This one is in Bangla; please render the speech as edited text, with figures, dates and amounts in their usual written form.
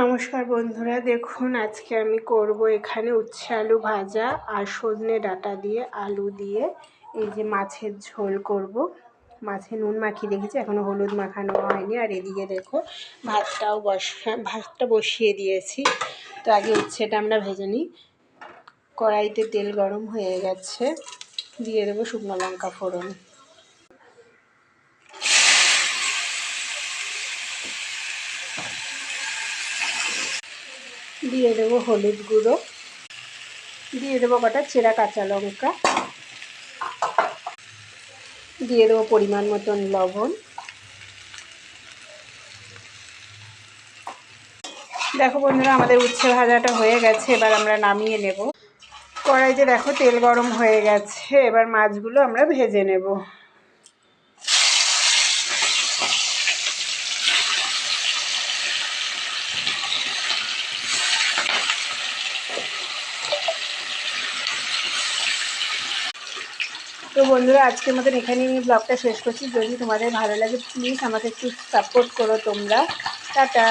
নমস্কার বন্ধুরা, দেখুন আজকে আমি করব এখানে উচ্ছে আলু ভাজা আর সজনে ডাঁটা দিয়ে আলু দিয়ে এই যে মাছের ঝোল করব। মাছে নুন মাখিয়ে রেখেছি, এখনও হলুদ মাখানো হয়নি। আর এদিকে দেখো ভাতটা বসিয়ে দিয়েছি। তো আগে উচ্ছেটা আমরা ভেজে নিই। কড়াইতে তেল গরম হয়ে গেছে, দিয়ে দেবো শুকনো লঙ্কা ফোড়ন, দিয়ে দেবো হলুদ গুঁড়ো, দিয়ে দেবো কটা চেরা কাঁচা লঙ্কা, দিয়ে দেবো পরিমাণ মতন লবণ। দেখো বন্ধুরা, আমাদের উচ্ছে ভাজাটা হয়ে গেছে, এবার আমরা নামিয়ে নেব। কড়াইতে দেখো তেল গরম হয়ে গেছে, এবার মাছগুলো আমরা ভেজে নেব। তো বন্ধুরা, আজকের মতন এখানেই আমি ব্লগটা শেষ করছি। যদি তোমাদের ভালো লাগে প্লিজ আমাকে একটু সাপোর্ট করো তোমরা। টাটা।